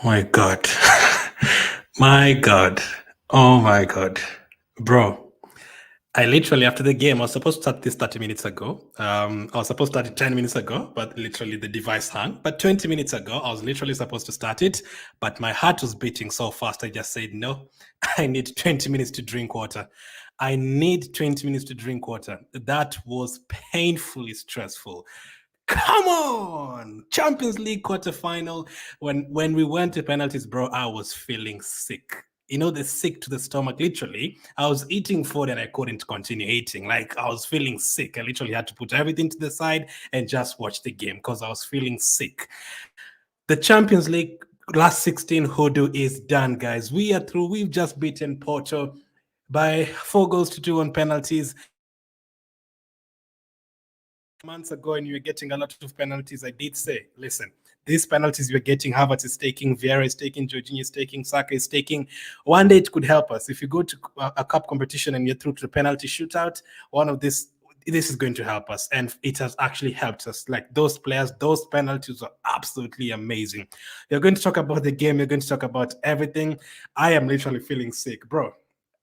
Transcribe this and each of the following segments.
My God. My God. Oh my God. Bro, I literally, after the game, I was supposed to start this 30 minutes ago. I was supposed to start it 10 minutes ago, but literally the device hung. But 20 minutes ago, I was literally supposed to start it, but my heart was beating so fast. I just said, no, I need 20 minutes to drink water. I need 20 minutes to drink water. That was painfully stressful. Come on, Champions League quarterfinal. When we went to penalties, bro, I was feeling sick. You know, the sick to the stomach. Literally, I was eating food and I couldn't continue eating. Like I was feeling sick. I literally had to put everything to the side and just watch the game because I was feeling sick. The Champions League last 16 hoodoo is done, guys. We are through. We've just beaten Porto by 4 goals to 2 on penalties. Months ago and you were getting a lot of penalties, I did say, listen, these penalties you're getting, Havertz is taking, Vieira is taking, Jorginho is taking, Saka is taking. One day it could help us. If you go to a cup competition and you're through to the penalty shootout, one of this is going to help us, and it has actually helped us. Like those players, those penalties are absolutely amazing. You're going to talk about the game, you're going to talk about everything. I am literally feeling sick, bro.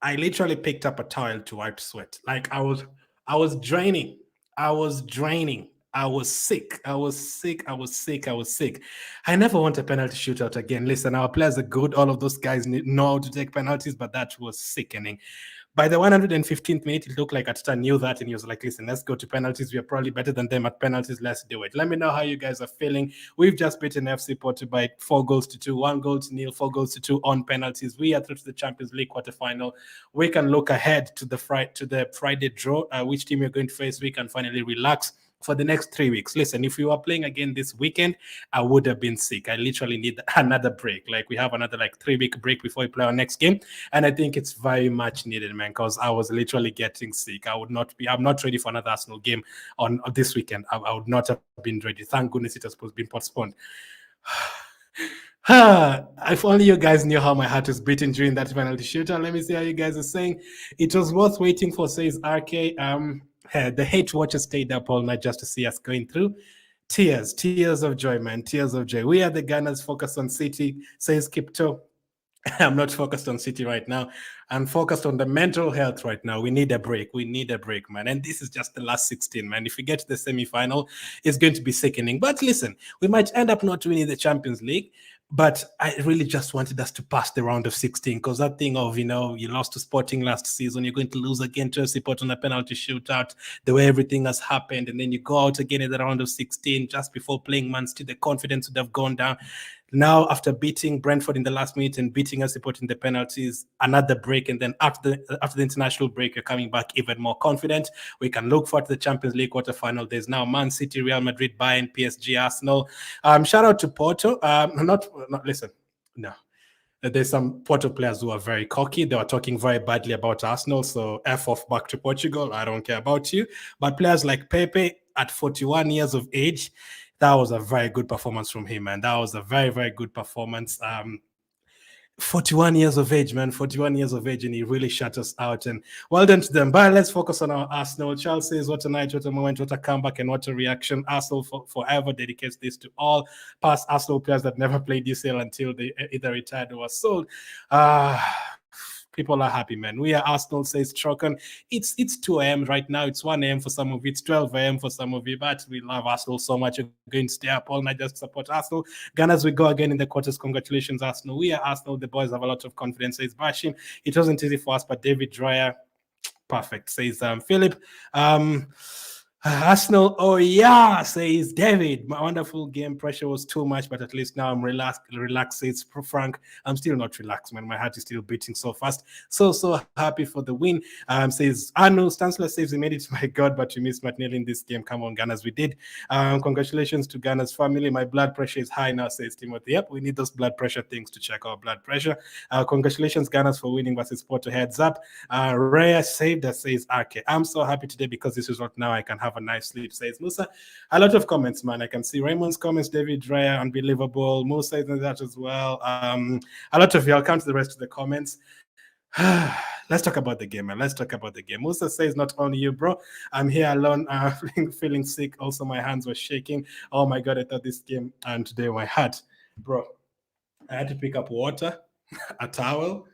I literally picked up a towel to wipe sweat. Like I was draining. I was draining. I was sick. I was sick. I was sick. I was sick. I never want a penalty shootout again. Listen, our players are good. All of those guys know how to take penalties, but that was sickening. By the 115th minute, it looked like Arteta knew that, and he was like, listen, let's go to penalties. We are probably better than them at penalties. Let's do it. Let me know how you guys are feeling. We've just beaten FC Porto by 4 goals to 2, 1 goal to 0, 4 goals to 2 on penalties. We are through to the Champions League quarterfinal. We can look ahead to the Friday draw, which team you're going to face. We can finally relax for the next 3 weeks. Listen, if we were playing again this weekend, I would have been sick. I literally need another break. Like we have another 3-week break before we play our next game. And I think it's very much needed, man, because I was literally getting sick. I'm not ready for another Arsenal game on this weekend. I would not have been ready. Thank goodness it has been postponed. If only you guys knew how my heart was beating during that penalty shootout. Let me see how you guys are saying. It was worth waiting for, says RK. The hate watchers stayed up all night just to see us going through. Tears of joy, man. Tears of joy. We are the Gunners focused on City, says Kipto. I'm not focused on City right now. I'm focused on the mental health right now. We need a break. We need a break, man. And this is just the last 16, man. If we get to the semi-final, it's going to be sickening. But listen, we might end up not winning the Champions League. But I really just wanted us to pass the round of 16 because that thing of, you lost to Sporting last season, you're going to lose again to FC Porto on a penalty shootout, the way everything has happened, and then you go out again in the round of 16 just before playing Man City, the confidence would have gone down. Now, after beating Brentford in the last minute and beating us, supporting the penalties, another break, and then after the international break, you're coming back even more confident. We can look forward to the Champions League quarterfinal. There's now Man City, Real Madrid, Bayern, PSG, Arsenal. Shout out to Porto. Listen, no. There's some Porto players who are very cocky. They were talking very badly about Arsenal, so F off back to Portugal. I don't care about you. But players like Pepe at 41 years of age, that was a very good performance from him, man. That was a very, very good performance. 41 years of age, man. 41 years of age, and he really shut us out. And well done to them. But let's focus on our Arsenal. Charles says, what a night, what a moment, what a comeback, and what a reaction. Arsenal forever dedicates this to all past Arsenal players that never played UCL until they either retired or were sold. People are happy, man. We are Arsenal, says Trocken. It's 2 a.m. right now. It's 1 a.m. for some of you. It's 12 a.m. for some of you. But we love Arsenal so much. We're going to stay up all night just to support Arsenal. Gunners, we go again in the quarters. Congratulations, Arsenal. We are Arsenal. The boys have a lot of confidence, says Bashim. It wasn't easy for us, but David Dreyer, perfect, says Philip. Arsenal, oh yeah, says David. My wonderful game. Pressure was too much, but at least now I'm relaxed, says Frank. I'm still not relaxed, man. My heart is still beating so fast. So happy for the win. Says Arno Stansler says we made it. My God, but we missed Martinelli in this game. Come on, Gunners, we did. Congratulations to Gunners family. My blood pressure is high now, says Timothy. Yep, we need those blood pressure things to check our blood pressure. Congratulations, Gunners, for winning versus Porto. Heads up. Raya saved us, says RK. I'm so happy today because this is what now I can have a nice sleep, says Musa. A lot of comments, man. I can see Raymond's comments, David Dreyer, unbelievable. Musa is in that as well. A lot of you. I'll come to the rest of the comments. Let's talk about the game, man. Let's talk about the game. Musa says, not only you, bro. I'm here alone, feeling sick. Also, my hands were shaking. Oh my God, I thought this game, and today my heart, bro. I had to pick up water, a towel,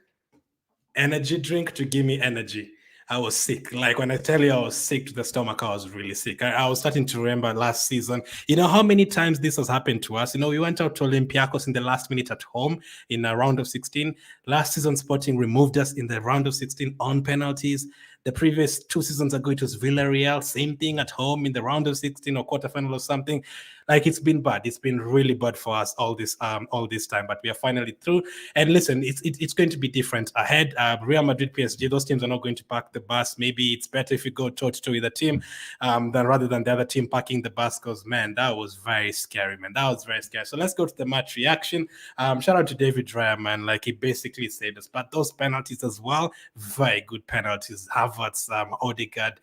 energy drink to give me energy. I was sick. Like when I tell you I was sick to the stomach, I was really sick. I was starting to remember last season. You know how many times this has happened to us? You know, we went out to Olympiacos in the last minute at home in a round of 16. Last season, Sporting removed us in the round of 16 on penalties. The previous 2 seasons ago, it was Villarreal, same thing at home in the round of 16 or quarterfinal or something. Like it's been bad. It's been really bad for us all this time, but we are finally through. And listen, it's going to be different ahead. Real Madrid, PSG, those teams are not going to park the bus. Maybe it's better if you go toe to toe with the team than rather than the other team parking the bus. Because man, that was very scary, man. That was very scary. So let's go to the match reaction. Shout out to David Raya, man. Like he basically saved us. But those penalties as well, very good penalties. Havertz, Odegaard,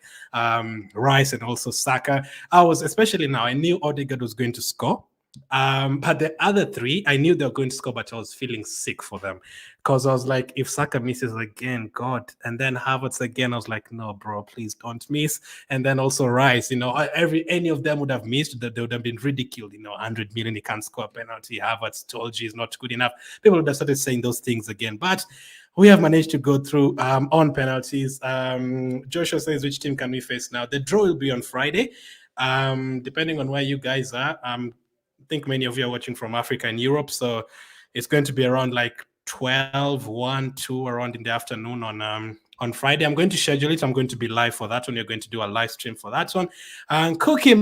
Rice, and also Saka. I was especially now. I knew Odegaard was going to score. But the other three, I knew they were going to score, but I was feeling sick for them because I was like, if Saka misses again, God, and then Havertz again, I was like, no, bro, please don't miss. And then also Rice, you know, any of them would have missed, that they would have been ridiculed. You know, 100 million, he can't score a penalty. Havertz told you he's not good enough. People would have started saying those things again, but we have managed to go through on penalties. Joshua says, which team can we face now? The draw will be on Friday. Depending on where you guys are. I think many of you are watching from Africa and Europe, so it's going to be around like 12, 1, 2 around in the afternoon on Friday. I'm going to schedule it. I'm going to be live for that one. You're going to do a live stream for that one. And Cookie,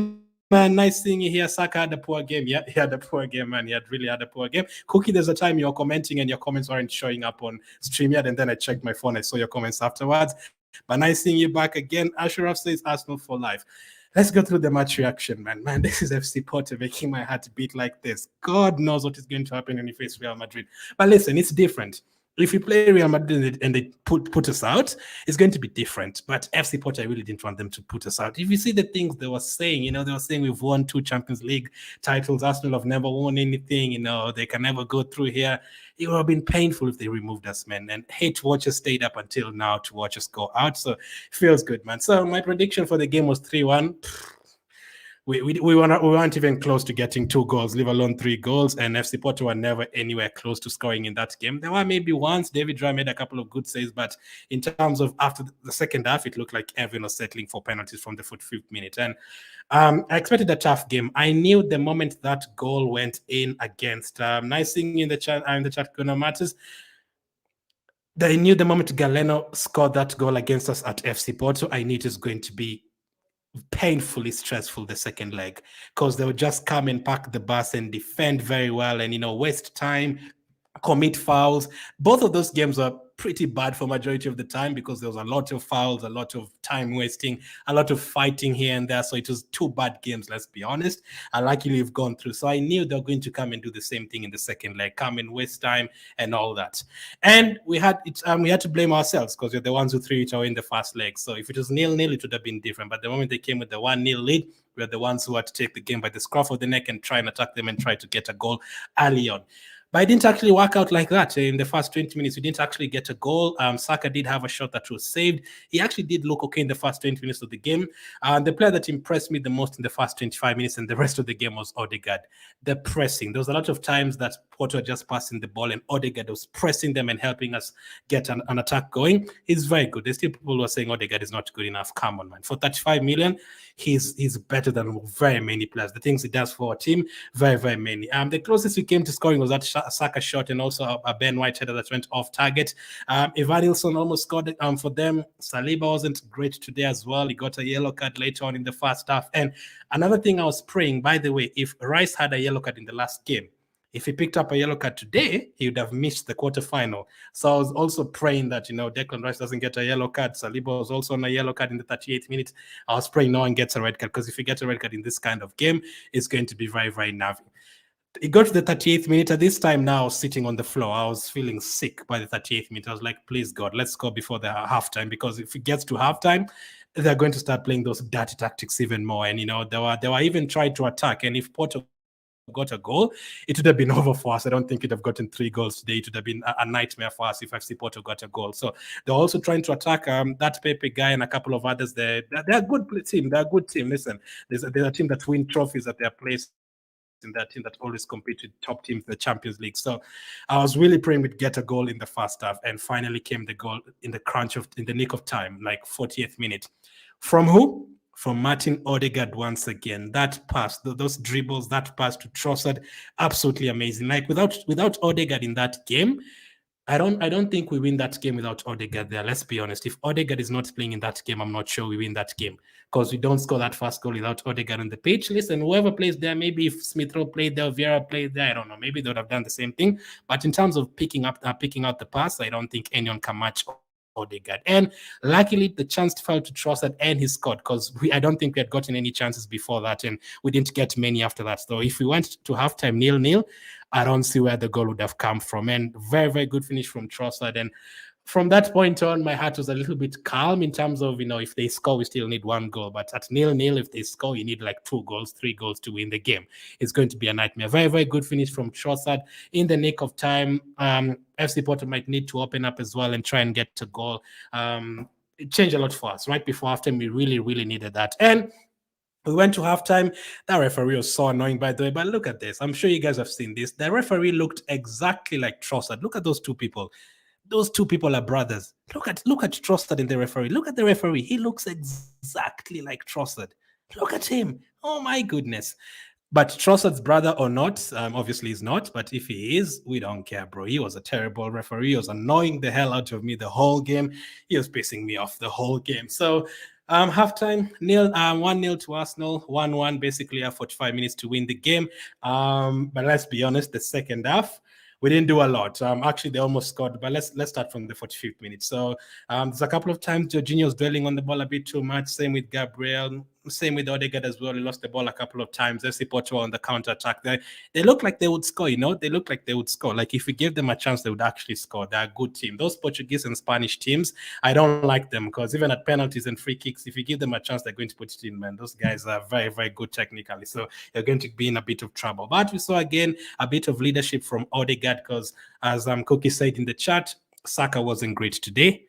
man, nice seeing you here. Saka had a poor game. Yeah, he had a poor game, man. He had really had a poor game. Cookie, there's a time you were commenting and your comments weren't showing up on StreamYard, and then I checked my phone. I saw your comments afterwards. But nice seeing you back again. Ashraf says Arsenal for life. Let's go through the match reaction, man. Man, this is FC Porto making my heart beat like this. God knows what is going to happen when you face Real Madrid. But listen, it's different. If we play Real Madrid and they put us out, it's going to be different. But FC Porto, I really didn't want them to put us out. If you see the things they were saying, you know, they were saying we've won 2 Champions League titles. Arsenal have never won anything. You know, they can never go through here. It would have been painful if they removed us, man. And hate watchers stayed up until now to watch us go out. So it feels good, man. So my prediction for the game was 3-1. We weren't even close to getting 2 goals, leave alone 3 goals, and FC Porto were never anywhere close to scoring in that game. There were maybe once David Raya made a couple of good saves, but in terms of after the second half, it looked like everyone was settling for penalties from the 45th minute. And I expected a tough game. I knew the moment that goal went in against nice thing in the chat, Gunnar Matters. I knew the moment Galeno scored that goal against us at FC Porto, I knew it was going to be painfully stressful the second leg, because they would just come and park the bus and defend very well and, you know, waste time, commit fouls. Both of those games are pretty bad for majority of the time because there was a lot of fouls, a lot of time wasting, a lot of fighting here and there. So it was 2 bad games, let's be honest. And luckily we've gone through. So I knew they were going to come and do the same thing in the second leg, come and waste time and all that. And we had to blame ourselves because we're the ones who threw it away in the first leg. So if it was 0-0, it would have been different. But the moment they came with the 1-0 lead, we're the ones who had to take the game by the scruff of the neck and try and attack them and try to get a goal early on. But it didn't actually work out like that. In the first 20 minutes, we didn't actually get a goal. Saka did have a shot that was saved. He actually did look okay in the first 20 minutes of the game. The player that impressed me the most in the first 25 minutes and the rest of the game was Odegaard. The pressing. There was a lot of times that Porto just passing the ball and Odegaard was pressing them and helping us get an attack going. He's very good. There's still people who are saying Odegaard is not good enough. Come on, man. For 35 million, he's better than very many players. The things he does for our team, very, very many. The closest we came to scoring was that Saka shot and also a Ben White header that went off target. Evanilson almost scored for them. Saliba wasn't great today as well. He got a yellow card later on in the first half. And another thing I was praying, by the way, if Rice had a yellow card in the last game, if he picked up a yellow card today, he would have missed the quarterfinal. So I was also praying that, you know, Declan Rice doesn't get a yellow card. Saliba was also on a yellow card in the 38th minute. I was praying no one gets a red card, because if you get a red card in this kind of game, it's going to be very, very nervy. It got to the 38th minute. At this time now, sitting on the floor, I was feeling sick by the 38th minute. I was like, please, God, let's score before the halftime, because if it gets to halftime, they're going to start playing those dirty tactics even more. And, you know, they were even trying to attack. And if Porto got a goal, it would have been over for us. I don't think it would have gotten 3 goals today. It would have been a nightmare for us if FC Porto got a goal. So they're also trying to attack that Pepe guy and a couple of others. They're a good team. They're a good team. Listen, there's a team that win trophies at their place. in that team that always compete with top teams in the Champions League. So I was really praying we'd get a goal in the first half, and finally came the goal in the nick of time, like 40th minute. From who? From Martin Odegaard once again. That pass, those dribbles, that pass to Trossard, absolutely amazing. Like without Odegaard in that game, I don't think we win that game without Odegaard there. Let's be honest. If Odegaard is not playing in that game, I'm not sure we win that game, because we don't score that first goal without Odegaard on the pitch. Listen, whoever plays there, maybe if Smith Rowe played there, Vieira played there, I don't know. Maybe they would have done the same thing. But in terms of picking out the pass, I don't think anyone can match Odegaard. And luckily, the chance fell to Trossard, and he scored, because I don't think we had gotten any chances before that, and we didn't get many after that. So if we went to halftime 0-0, I don't see where the goal would have come from. And very, very good finish from Trossard. And from that point on, my heart was a little bit calm in terms of, if they score, we still need one goal. But at 0-0, if they score, you need like 2 goals, 3 goals to win the game. It's going to be a nightmare. Very, very good finish from Trossard in the nick of time. FC Porto might need to open up as well and try and get a goal. It changed a lot for us. Right before halftime, we really, really needed that. And we went to halftime. That referee was so annoying, by the way. But look at this. I'm sure you guys have seen this. The referee looked exactly like Trossard. Look at those two people. Those two people are brothers. Look at Trossard and the referee. Look at the referee. He looks exactly like Trossard. Look at him. Oh my goodness. But Trossard's brother or not, obviously he's not. But if he is, we don't care, bro. He was a terrible referee. He was annoying the hell out of me the whole game. He was pissing me off the whole game. So halftime, 1-0 to Arsenal, 1-1, basically 45 minutes to win the game. But let's be honest, the second half, we didn't do a lot. Actually, they almost scored, but let's start from the 45th minute. So there's a couple of times Jorginho was dwelling on the ball a bit too much. Same with Gabriel. Same with Odegaard as well. He lost the ball a couple of times. FC Porto on the counter-attack. They look like they would score, They look like they would score. Like if we gave them a chance, they would actually score. They're a good team. Those Portuguese and Spanish teams, I don't like them, because even at penalties and free kicks, if you give them a chance, they're going to put it in, man. Those guys are very, very good technically. So you're going to be in a bit of trouble. But we saw, again, a bit of leadership from Odegaard, because as Cookie said in the chat, Saka wasn't great today.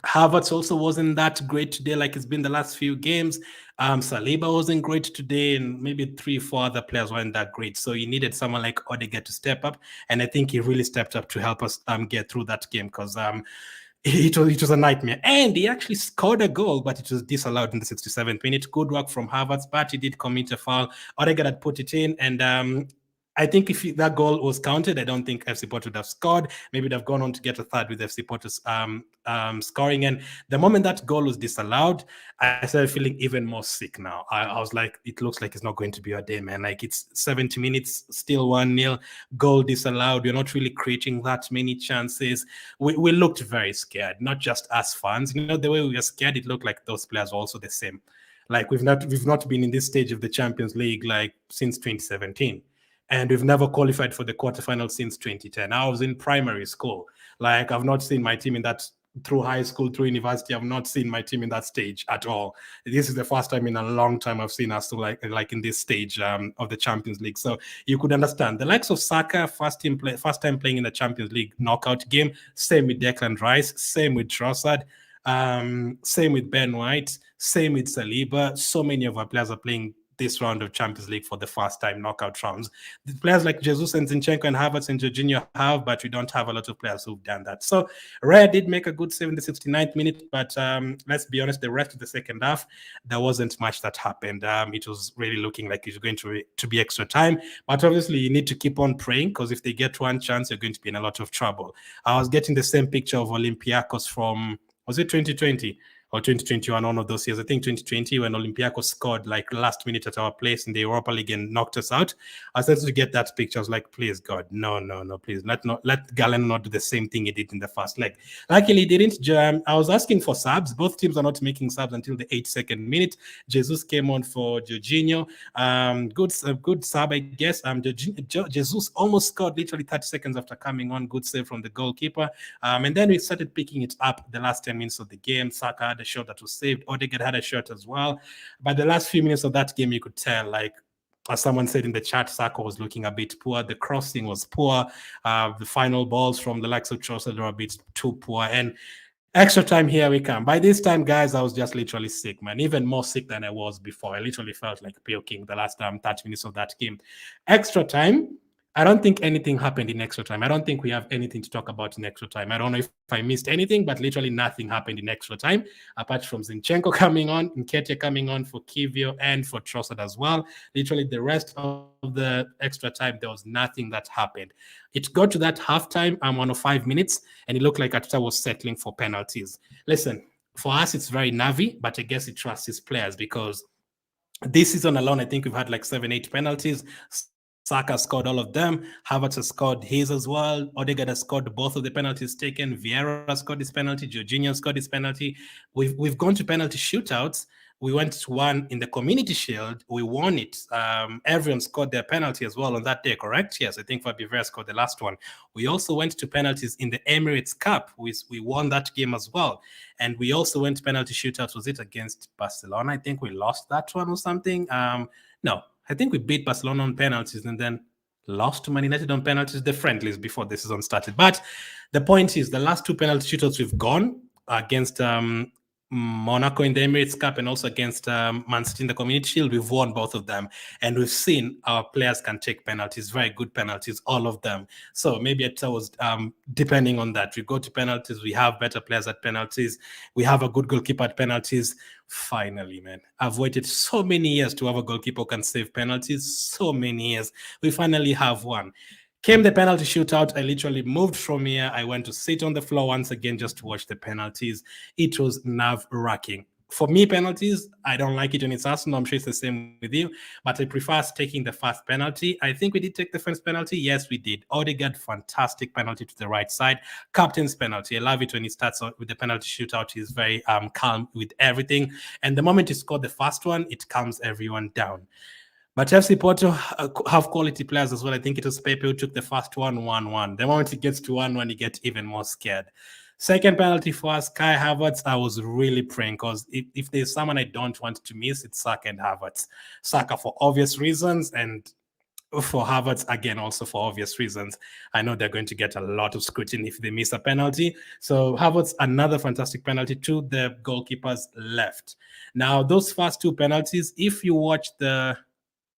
Havertz also wasn't that great today, like it's been the last few games. Saliba wasn't great today, and maybe 3-4 other players weren't that great. So you needed someone like Odegaard to step up, and I think he really stepped up to help us get through that game, because it was a nightmare. And he actually scored a goal, but it was disallowed in the 67th minute. Good work from Havertz, but he did commit a foul. Odegaard had put it in, and I think if that goal was counted, I don't think FC Porto would have scored. Maybe they'd have gone on to get a third with FC Porto's scoring. And the moment that goal was disallowed, I started feeling even more sick now. I was like, it looks like it's not going to be a day, man. Like it's 70 minutes, still 1-0, goal disallowed. We're not really creating that many chances. We looked very scared, not just us fans. The way we were scared, it looked like those players were also the same. Like we've not been in this stage of the Champions League like since 2017. And we've never qualified for the quarterfinal since 2010. I was in primary school. Like, I've not seen my team in that, through high school, through university. I've not seen my team in that stage at all. This is the first time in a long time I've seen us like in this stage of the Champions League. So you could understand the likes of Saka, first time playing in the Champions League knockout game. Same with Declan Rice. Same with Trossard. Same with Ben White. Same with Saliba. So many of our players are playing this round of Champions League for the first time knockout rounds. The players like Jesus and Zinchenko and Havertz and Jorginho have, but we don't have a lot of players who've done that. So Raya did make a good save in the 69th minute, but let's be honest, the rest of the second half, there wasn't much that happened. It was really looking like it's going to be extra time, but obviously you need to keep on praying, because if they get one chance, you're going to be in a lot of trouble. I was getting the same picture of Olympiacos from, was it 2020? Or 2021, one of those years. I think 2020, when Olympiacos scored like last minute at our place in the Europa League and knocked us out. I started to get that picture. I was like, please, God, no, please. Let Galeno not do the same thing he did in the first leg. Luckily, he didn't. I was asking for subs. Both teams are not making subs until the 82nd minute. Jesus came on for Jorginho. Good sub, I guess. Jesus almost scored literally 30 seconds after coming on. Good save from the goalkeeper. And then we started picking it up the last 10 minutes of the game. Saka had a shot that was saved. Odegaard had a shot as well. But the last few minutes of that game, you could tell, like, as someone said in the chat, Saka was looking a bit poor. The crossing was poor. The final balls from the likes of Trossard were a bit too poor. And Extra time, here we come. By this time, guys, I was just literally sick, man. Even more sick than I was before. I literally felt like puking the last 30 minutes of that game. Extra time. I don't think anything happened in extra time. I don't think we have anything to talk about in extra time. I don't know if I missed anything, but literally nothing happened in extra time, apart from Zinchenko coming on, Nketiah coming on for Kivio and for Trossard as well. Literally the rest of the extra time, there was nothing that happened. It got to that halftime, 105 minutes, and it looked like Arteta was settling for penalties. Listen, for us, it's very nervy, but I guess he trusts his players because this season alone, I think we've had like 7, 8 penalties. Saka scored all of them. Havertz has scored his as well. Odegaard has scored both of the penalties taken. Vieira scored his penalty. Jorginho scored his penalty. We've gone to penalty shootouts. We went to one in the Community Shield. We won it. Everyone scored their penalty as well on that day, correct? Yes, I think Fabi Vieira scored the last one. We also went to penalties in the Emirates Cup. We won that game as well. And we also went to penalty shootouts. Was it against Barcelona? I think we lost that one or something. No, I think we beat Barcelona on penalties and then lost to Man United on penalties, the friendlies before the season started. But the point is, the last 2 penalty shootouts we've gone against Monaco in the Emirates Cup and also against Man City in the Community Shield, we've won both of them. And we've seen our players can take penalties, very good penalties, all of them. So maybe it was depending on that. We go to penalties, we have better players at penalties, we have a good goalkeeper at penalties. Finally, man, I've waited so many years to have a goalkeeper who can save penalties, so many years. We finally have one. Came the penalty shootout. I literally moved from here. I went to sit on the floor once again just to watch the penalties. It was nerve-wracking. For me, penalties, I don't like it when it's Arsenal. I'm sure it's the same with you, but I prefer taking the first penalty. I think we did take the first penalty. Yes, we did. Odegaard, fantastic penalty to the right side. Captain's penalty. I love it when he starts with the penalty shootout. He's very calm with everything. And the moment he scored the first one, it calms everyone down. But FC Porto have quality players as well. I think it was Pepe who took the first one, 1-1. The moment it gets to 1-1, you get even more scared. Second penalty for us, Kai Havertz. I was really praying because if there's someone I don't want to miss, it's Saka and Havertz. Saka for obvious reasons, and for Havertz, again, also for obvious reasons. I know they're going to get a lot of scrutiny if they miss a penalty. So Havertz, another fantastic penalty to the goalkeeper's left. Now, those first 2 penalties, if you watch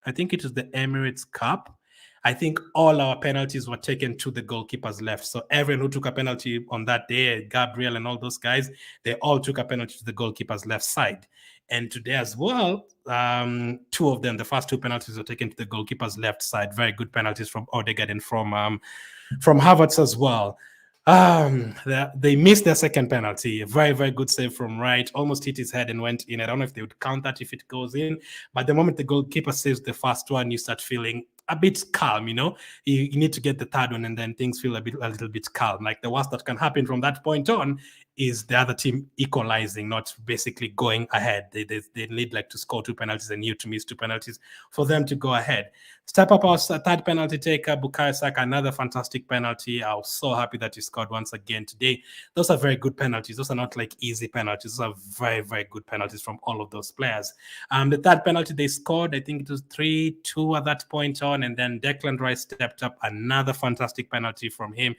I think it was the Emirates Cup, I think all our penalties were taken to the goalkeeper's left. So everyone who took a penalty on that day, Gabriel and all those guys, they all took a penalty to the goalkeeper's left side. And today as well, 2 of them, the first 2 penalties were taken to the goalkeeper's left side. Very good penalties from Odegaard and from Havertz as well. They missed their second penalty. Very, very good save from Wright. Almost hit his head and went in. I don't know if they would count that if it goes in. But the moment the goalkeeper saves the first one, you start feeling a bit calm, you know. You need to get the third one, and then things feel a little bit calm. Like the worst that can happen from that point on is the other team equalizing, not basically going ahead. They need like to score 2 penalties and you to miss 2 penalties for them to go ahead. Step up our third penalty taker, Bukayo Saka, another fantastic penalty. I was so happy that he scored once again today. Those are very good penalties. Those are not like easy penalties. Those are very, very good penalties from all of those players. The third penalty they scored, I think it was 3-2 at that point on, and then Declan Rice stepped up. Another fantastic penalty from him,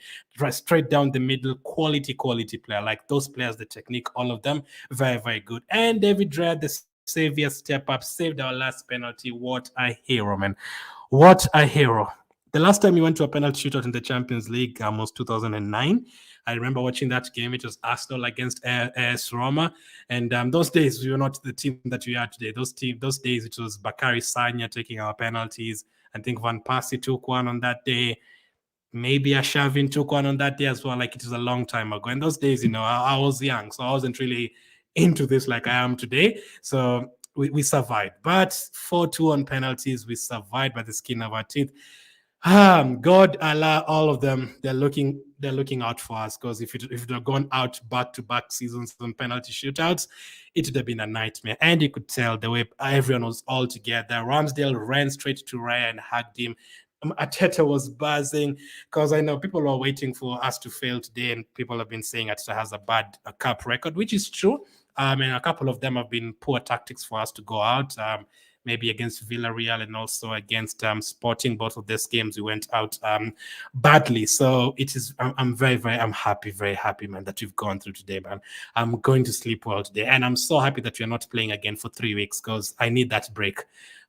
straight down the middle. Quality player. Like those players, the technique, all of them, very, very good. And David Raya, the savior, step up, saved our last penalty. What a hero, man. What a hero. The last time we went to a penalty shootout in the Champions League was 2009. I remember watching that game. It was Arsenal against AS Roma. And those days, we were not the team that we are today. Those days, it was Bakary Sagna taking our penalties. I think Van Persie took one on that day. Maybe Arshavin took one on that day as well. Like, it was a long time ago. In those days, you know, I was young, so I wasn't really into this like I am today. So we survived. But 4-2 on penalties, we survived by the skin of our teeth. God, Allah, all of them, they're looking out for us, because if it had gone out back-to-back seasons on penalty shootouts, it would have been a nightmare. And you could tell the way everyone was all together. Ramsdale ran straight to Raya and hugged him. Arteta was buzzing, because I know people are waiting for us to fail today, and people have been saying Arteta has a bad cup record, which is true. And a couple of them have been poor tactics for us to go out. maybe against Villarreal and also against Sporting. Both of these games we went out badly. So it is. I'm I'm happy, very happy, man, that we've gone through today, man. I'm going to sleep well today, and I'm so happy that we're not playing again for 3 weeks because I need that break.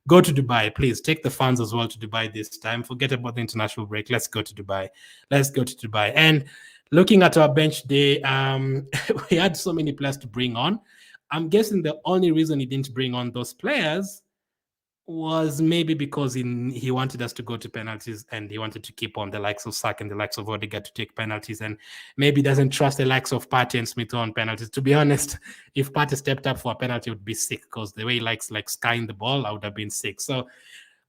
Go to Dubai, please. Take the fans as well to Dubai this time. Forget about the international break. Let's go to Dubai. Let's go to Dubai. And looking at our bench today, we had so many players to bring on. I'm guessing the only reason he didn't bring on those players was maybe because he wanted us to go to penalties and he wanted to keep on the likes of Saka and the likes of Odegaard to take penalties, and maybe doesn't trust the likes of Partey and Smith on penalties. To be honest, if Partey stepped up for a penalty, it would be sick because the way he likes like skying the ball, I would have been sick. So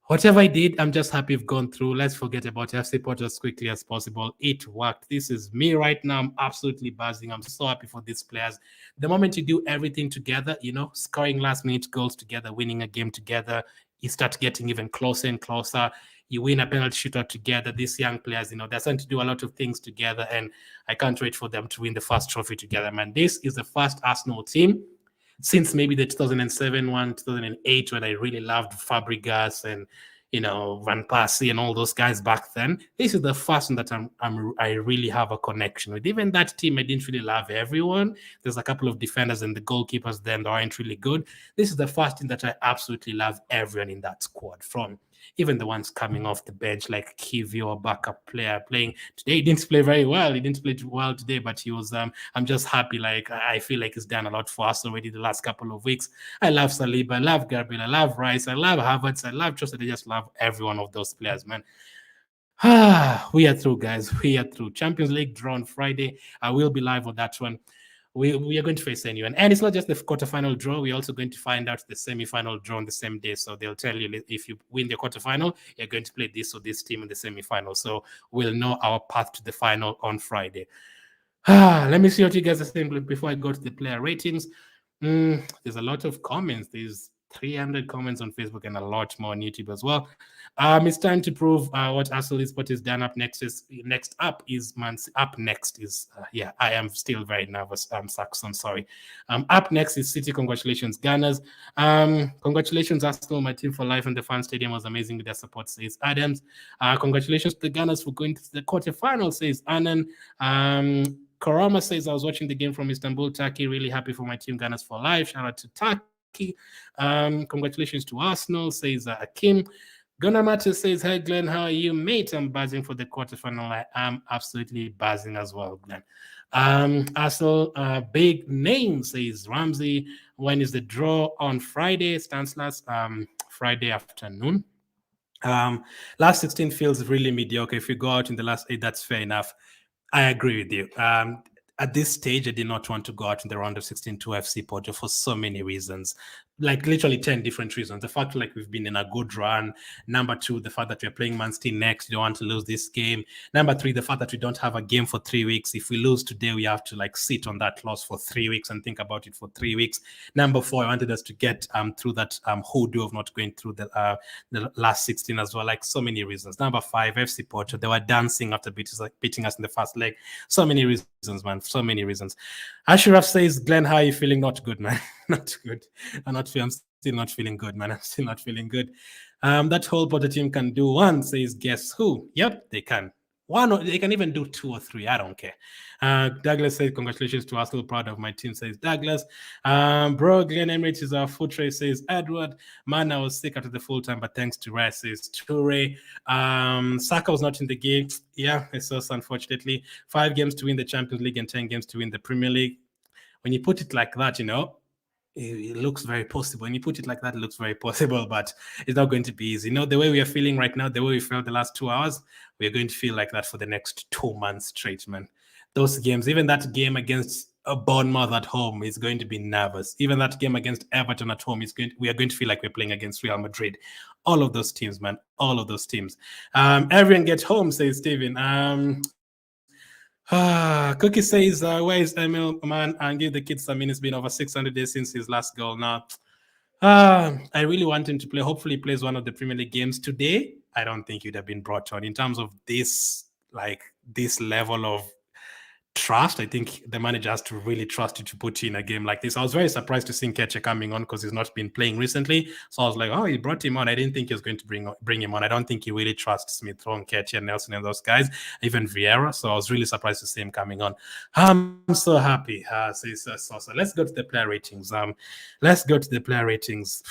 whatever I did, I'm just happy we've gone through. Let's forget about FC Porto as quickly as possible. It worked. This is me right now. I'm absolutely buzzing. I'm so happy for these players. The moment you do everything together, scoring last minute goals together, winning a game together, you start getting even closer and closer. You win a penalty shootout together. These young players, they're starting to do a lot of things together, and I can't wait for them to win the first trophy together, man. This is the first Arsenal team since maybe the 2007 one, 2008, when I really loved Fabregas and Van Persie and all those guys back then. This is the first one that I really have a connection with. Even that team, I didn't really love everyone. There's a couple of defenders and the goalkeepers then that aren't really good. This is the first team that I absolutely love everyone in that squad, from even the ones coming off the bench like Kivio, a backup player playing today. He didn't play very well. He didn't play well today, but he was. I'm just happy. Like I feel like he's done a lot for us already the last couple of weeks. I love Saliba. I love Gabriel. I love Rice. I love Havertz. I love Trossard. I just love every one of those players, man. We are through, guys. We are through. Champions League draw on Friday. I will be live on that one. We are going to face anyone. And it's not just the quarterfinal draw. We're also going to find out the semi-final draw on the same day. So they'll tell you if you win the quarterfinal, you're going to play this or this team in the semi-final. So we'll know our path to the final on Friday. Let me see what you guys are saying before I go to the player ratings. There's a lot of comments. There's 300 comments on Facebook and a lot more on YouTube as well. It's time to prove what Arsenal Sport is done. Up next is I am still very nervous. Saxon, sorry. Up next is City. Congratulations, Gunners. Congratulations, Arsenal, my team for life, and the fan stadium was amazing with their support, says Adams. Congratulations to the Gunners for going to the quarterfinal, says Annan. Karama says, I was watching the game from Istanbul, Turkey. Really happy for my team, Gunners for life. Shout out to Turkey. Congratulations to Arsenal, says Akim. Gunnar Matters says, hey, Glenn, how are you, mate? I'm buzzing for the quarterfinal. I am absolutely buzzing as well, Glenn. Arsenal, big name, says Ramsey. When is the draw? On Friday, Stanislas, Friday afternoon. Last 16 feels really mediocre. If you go out in the last 8, that's fair enough. I agree with you. At this stage, I did not want to go out in the round of 16 to FC Porto for so many reasons, like literally 10 different reasons. The fact like we've been in a good run. Number 2, the fact that we're playing Man City next. You don't want to lose this game. Number 3, the fact that we don't have a game for 3 weeks. If we lose today, we have to like sit on that loss for 3 weeks and think about it for 3 weeks. Number 4, I wanted us to get through that hoodoo of not going through the last 16 as well. Like so many reasons. Number 5, FC Porto. They were dancing after beating us in the first leg. So many reasons, man. So many reasons. Ashraf says, Glenn, how are you feeling? Not good, man. Not good. I'm still not feeling good, man. I'm still not feeling good. That whole Porto team can do one, says, guess who? Yep, they can. They can even do 2 or 3. I don't care. Douglas says, congratulations to Arsenal. Proud of my team, says Douglas. Bro, Glenn Emirates is our foot race, says Edward. Man, I was sick after the full time, but thanks to Rice, says Toure. Saka was not in the game. Yeah, it's so unfortunately. 5 games to win the Champions League and 10 games to win the Premier League. When you put it like that, it looks very possible. When you put it like that, it looks very possible, but it's not going to be easy. The way we are feeling right now, the way we felt the last 2 hours, we are going to feel like that for the next 2 months straight, man. Those games, even that game against Bournemouth at home is going to be nervous. Even that game against Everton at home we are going to feel like we're playing against Real Madrid. All of those teams, man. All of those teams. Everyone get home, says Steven. Cookie says, where is Emil, man? And give the kid some minutes. Been over 600 days since his last goal now. I really want him to play. Hopefully he plays one of the Premier League games today. I don't think he'd have been brought on in terms of this level of trust. I think the manager has to really trust you to put you in a game like this. I was very surprised to see Nketia coming on because he's not been playing recently. So I was like, oh, he brought him on. I didn't think he was going to bring him on. I don't think he really trusts Smith Rowe, Nketia, Nelson, and those guys, even Vieira. So I was really surprised to see him coming on. I'm so happy. So let's go to the player ratings. Let's go to the player ratings.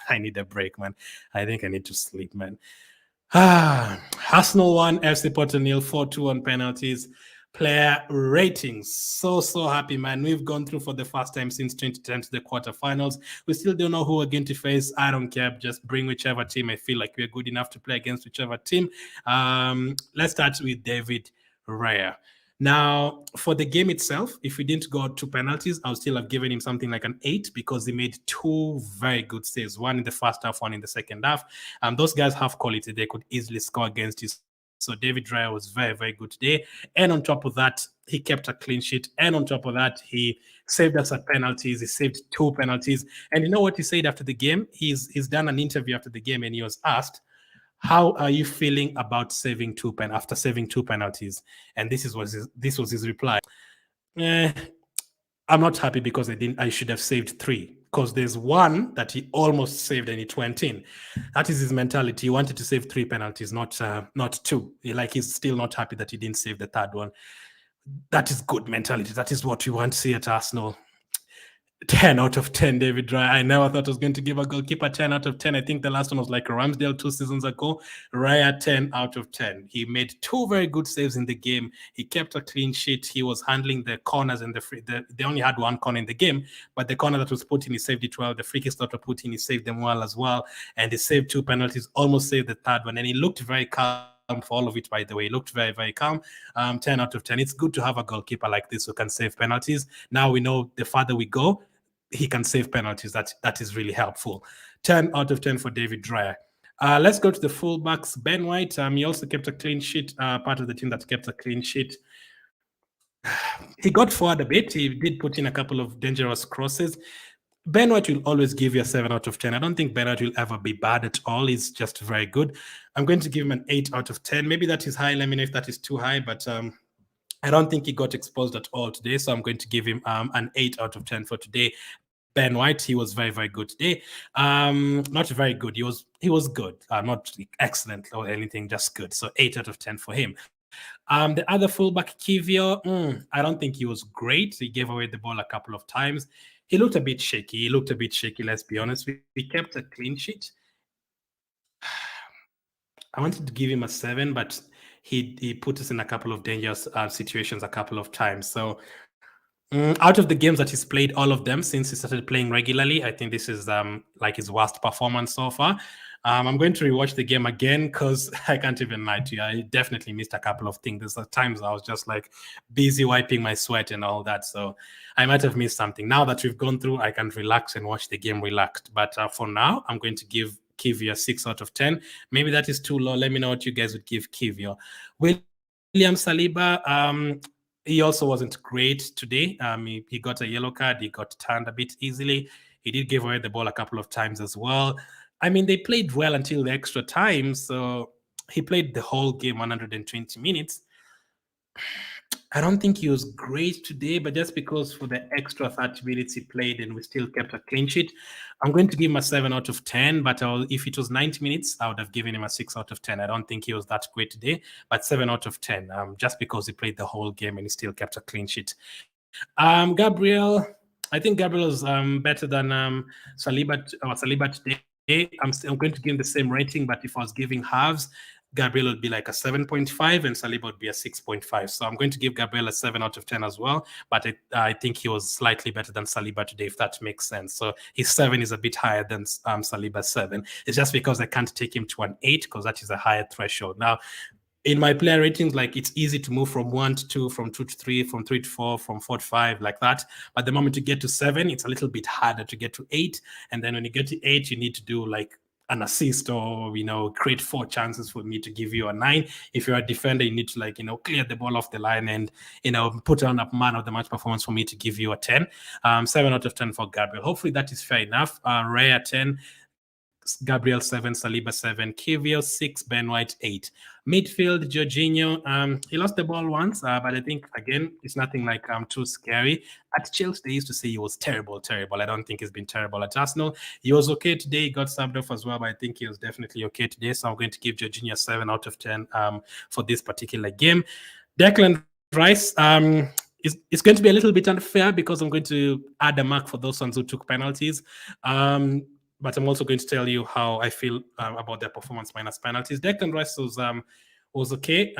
I need a break, man. I think I need to sleep, man. Arsenal 1, FC Porto 0, 4-2 on penalties. Player ratings. So happy, man. We've gone through for the first time since 2010 to the quarterfinals. We still don't know who we're going to face. I don't care. Just bring whichever team. I feel like we're good enough to play against whichever team. Let's start with David Raya. Now, for the game itself, if we didn't go to penalties, I would still have given him something like an 8 because he made 2 very good saves, one in the first half, one in the second half. Those guys have quality. They could easily score against you. So David Raya was very, very good today. And on top of that, he kept a clean sheet. And on top of that, he saved us at penalties. He saved 2 penalties. And you know what he said after the game? He's done an interview after the game, and he was asked, how are you feeling about after saving 2 penalties? And this was his reply. I'm not happy because I should have saved 3. Because there's one that he almost saved and it went in. That is his mentality. He wanted to save 3 penalties, not 2. He's still not happy that he didn't save the 3rd one. That is good mentality. That is what we want to see at Arsenal. 10 out of 10, David Raya. I never thought I was going to give a goalkeeper 10 out of 10. I think the last one was like Ramsdale 2 seasons ago. Raya, 10 out of 10. He made 2 very good saves in the game. He kept a clean sheet. He was handling the corners and they only had 1 corner in the game, but the corner that was put in, he saved it well. The free kicks that were put in, he saved them well as well. And he saved 2 penalties, almost saved the 3rd one. And he looked very calm for all of it, by the way. He looked very, very calm. 10 out of 10. It's good to have a goalkeeper like this who can save penalties. Now we know the farther we go, he can save penalties. That is really helpful. 10 out of 10 for David Raya. Let's go to the fullbacks. Ben White, he also kept a clean sheet, part of the team that kept a clean sheet. He got forward a bit. He did put in a couple of dangerous crosses. Ben White will always give you a 7 out of 10. I don't think Ben White will ever be bad at all. He's just very good. I'm going to give him an 8 out of 10. Maybe that is high. Let me know if that is too high, but I don't think he got exposed at all today, so I'm going to give him an 8 out of 10 for today. Ben White, he was very, very good today. Not very good. He was good. Not excellent or anything, just good. So 8 out of 10 for him. The other fullback, Kivio, I don't think he was great. He gave away the ball a couple of times. He looked a bit shaky. Let's be honest. We kept a clean sheet. I wanted to give him a 7, but he put us in a couple of dangerous situations a couple of times. So out of the games that he's played, all of them since he started playing regularly, I think this is like his worst performance so far. I'm going to rewatch the game again because I can't even lie to you. I definitely missed a couple of things. There's times I was just like busy wiping my sweat and all that. So I might have missed something. Now that we've gone through, I can relax and watch the game relaxed. But for now, I'm going to give Kivio a 6 out of 10. Maybe that is too low. Let me know what you guys would give Kivio. William Saliba, he also wasn't great today. He got a yellow card. He got turned a bit easily. He did give away the ball a couple of times as well. I mean, they played well until the extra time. So he played the whole game, 120 minutes. I don't think he was great today, but just because for the extra 30 minutes he played and we still kept a clean sheet, I'm going to give him a 7 out of 10. But if it was 90 minutes, I would have given him a 6 out of 10. I don't think he was that great today, but 7 out of 10, just because he played the whole game and he still kept a clean sheet. Gabriel, I think Gabriel is better than Saliba today. I'm going to give him the same rating, but if I was giving halves, Gabriel would be like a 7.5 and Saliba would be a 6.5. So I'm going to give Gabriel a 7 out of 10 as well. But I think he was slightly better than Saliba today, if that makes sense. So his 7 is a bit higher than Saliba's 7. It's just because I can't take him to an 8 because that is a higher threshold. Now, in my player ratings, like it's easy to move from 1 to 2, from 2 to 3, from 3 to 4, from 4 to 5, like that. But the moment you get to 7, it's a little bit harder to get to 8. And then when you get to 8, you need to do like an assist or, create 4 chances for me to give you a 9. If you're a defender, you need to clear the ball off the line and, put on a man of the match performance for me to give you a 10. 7 out of 10 for Gabriel. Hopefully that is fair enough. Raya 10. Gabriel 7, Saliba 7, Kivio 6, Ben White 8. Midfield, Jorginho, he lost the ball once, but I think, again, it's nothing like too scary. At Chelsea, they used to say he was terrible. I don't think he's been terrible at Arsenal. He was okay today. He got subbed off as well, but I think he was definitely okay today. So I'm going to give Jorginho 7 out of 10 for this particular game. Declan Rice, it's going to be a little bit unfair because I'm going to add a mark for those ones who took penalties. But I'm also going to tell you how I feel about their performance minus penalties. Declan Rice was okay.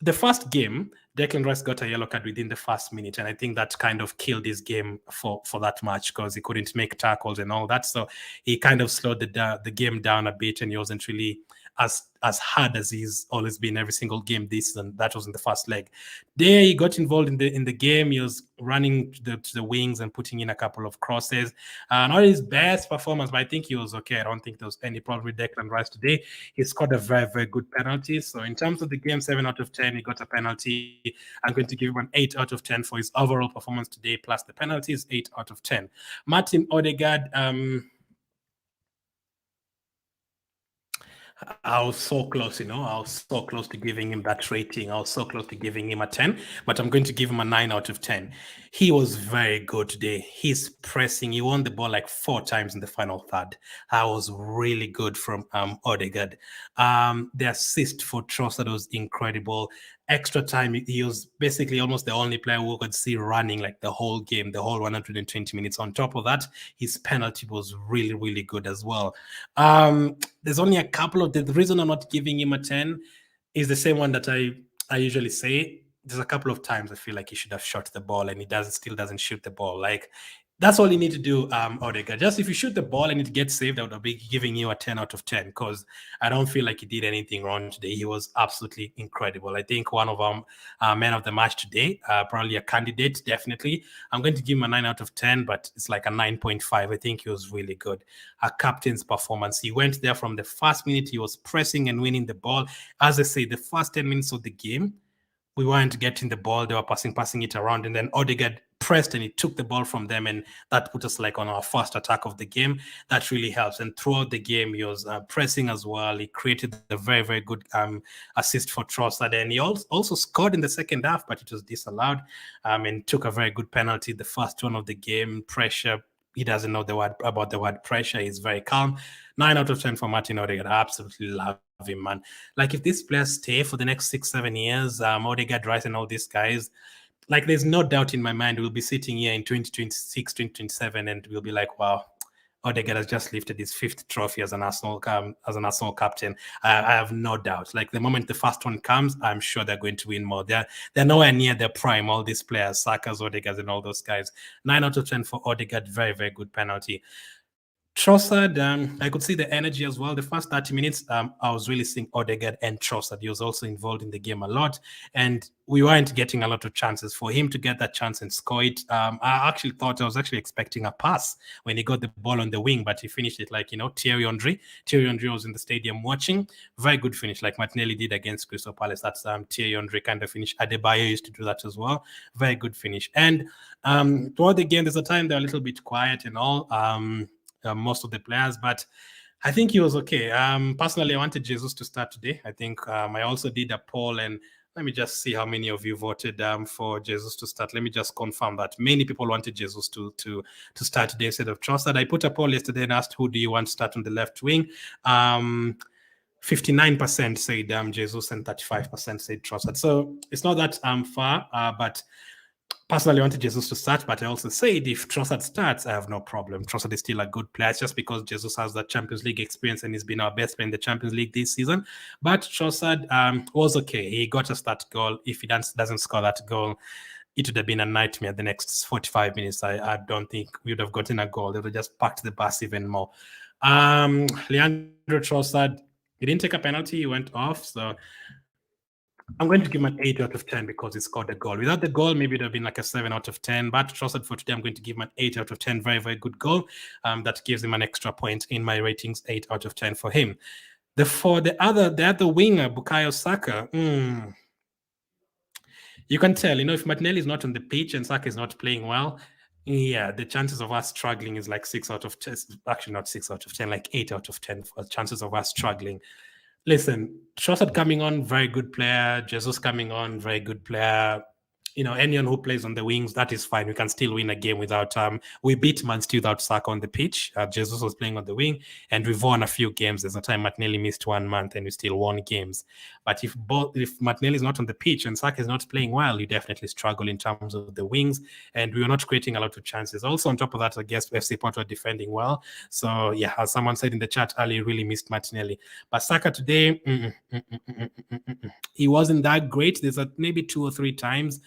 The first game, Declan Rice got a yellow card within the first minute, and I think that kind of killed his game for that match because he couldn't make tackles and all that. So he kind of slowed the game down a bit, and he wasn't really as hard as he's always been every single game this season. That was in the first leg. There he got involved in the game. He was running to the wings and putting in a couple of crosses. Not his best performance, but I think he was okay. I don't think there was any problem with Declan Rice today. He scored a very, very good penalty. So in terms of the game, 7 out of 10, he got a penalty. I'm going to give him an 8 out of 10 for his overall performance today, plus the penalties, 8 out of 10. Martin Odegaard, I was so close, I was so close to giving him that rating. I was so close to giving him a 10, but I'm going to give him a 9 out of 10. He was very good today. He's pressing. He won the ball like 4 times in the final third. That was really good from Odegaard. The assist for Trossard was incredible. Extra time, he was basically almost the only player who could see running like the whole game, the whole 120 minutes. On top of that, his penalty was really, really good as well. There's only a couple of the reason I'm not giving him a 10 is the same one that I usually say. There's a couple of times I feel like he should have shot the ball and he still doesn't shoot the ball. Like, that's all you need to do, Odegaard. Just if you shoot the ball and it gets saved, I would be giving you a 10 out of 10 because I don't feel like he did anything wrong today. He was absolutely incredible. I think one of men of the match today, probably a candidate, definitely. I'm going to give him a 9 out of 10, but it's like a 9.5. I think he was really good. A captain's performance. He went there from the first minute. He was pressing and winning the ball. As I say, the first 10 minutes of the game, we weren't getting the ball. They were passing it around. And then Odegaard pressed and he took the ball from them. And that put us like on our first attack of the game. That really helps. And throughout the game, he was pressing as well. He created a very, very good assist for Trossard. And he also scored in the second half, but it was disallowed and took a very good penalty. The first one of the game, pressure. He doesn't know about the word pressure. He's very calm. 9 out of 10 for Martin Odegaard. I absolutely love him, man. Like, if these players stay for the next 6-7 years, Odegaard, Rice, and all these guys, like, there's no doubt in my mind we'll be sitting here in 2026, 2027, and we'll be like, wow, Odegaard has just lifted his 5th trophy as an Arsenal captain. I have no doubt. Like, the moment the first one comes, I'm sure they're going to win more. They're nowhere near their prime, all these players, Saka's, Odegaard's, and all those guys. 9 out of 10 for Odegaard. Very, very good penalty. Trossard, I could see the energy as well. The first 30 minutes, I was really seeing Odegaard and Trossard. He was also involved in the game a lot, and we weren't getting a lot of chances. For him to get that chance and score it, I was actually expecting a pass when he got the ball on the wing, but he finished it like, Thierry Henry. Thierry Henry was in the stadium watching. Very good finish, like Martinelli did against Crystal Palace. That's Thierry Henry kind of finish. Adebayo used to do that as well. Very good finish. And throughout the game, there's a time they're a little bit quiet and all. Most of the players, but I think he was okay. Personally, I wanted Jesus to start today. I think I also did a poll, and let me just see how many of you voted for Jesus to start. Let me just confirm that many people wanted Jesus to start today instead of Trossard. I put a poll yesterday and asked, who do you want to start on the left wing? 59% said Jesus and 35% said Trossard. So it's not that far, but personally, I wanted Jesus to start, but I also said if Trossard starts, I have no problem. Trossard is still a good player. It's just because Jesus has that Champions League experience and he's been our best player in the Champions League this season. But Trossard was okay. He got us that goal. If he doesn't score that goal, it would have been a nightmare the next 45 minutes. I don't think we would have gotten a goal. They would have just packed the bus even more. Leandro Trossard, he didn't take a penalty. He went off. So I'm going to give him an 8 out of 10 because he scored a goal. Without the goal, maybe it would have been like a 7 out of 10. But Trossard for today, I'm going to give him an 8 out of 10. Very, very good goal. That gives him an extra point in my ratings, 8 out of 10 for him. For the other winger, Bukayo Saka, you can tell, if Martinelli is not on the pitch and Saka is not playing well, Yeah, the chances of us struggling is like 6 out of 10. Actually, not 6 out of 10, like 8 out of 10 for chances of us struggling. Listen, Trossard coming on, very good player. Jesus coming on, very good player. Anyone who plays on the wings, that is fine. We can still win a game without. We beat Man City without Saka on the pitch. Jesus was playing on the wing, and we've won a few games. There's a time Martinelli missed 1 month, and we still won games. But if Martinelli is not on the pitch and Saka is not playing well, you definitely struggle in terms of the wings, and we were not creating a lot of chances. Also, on top of that, I guess FC Porto are defending well. So yeah, as someone said in the chat earlier, really missed Martinelli. But Saka today, he wasn't that great. There's maybe 2 or 3 times,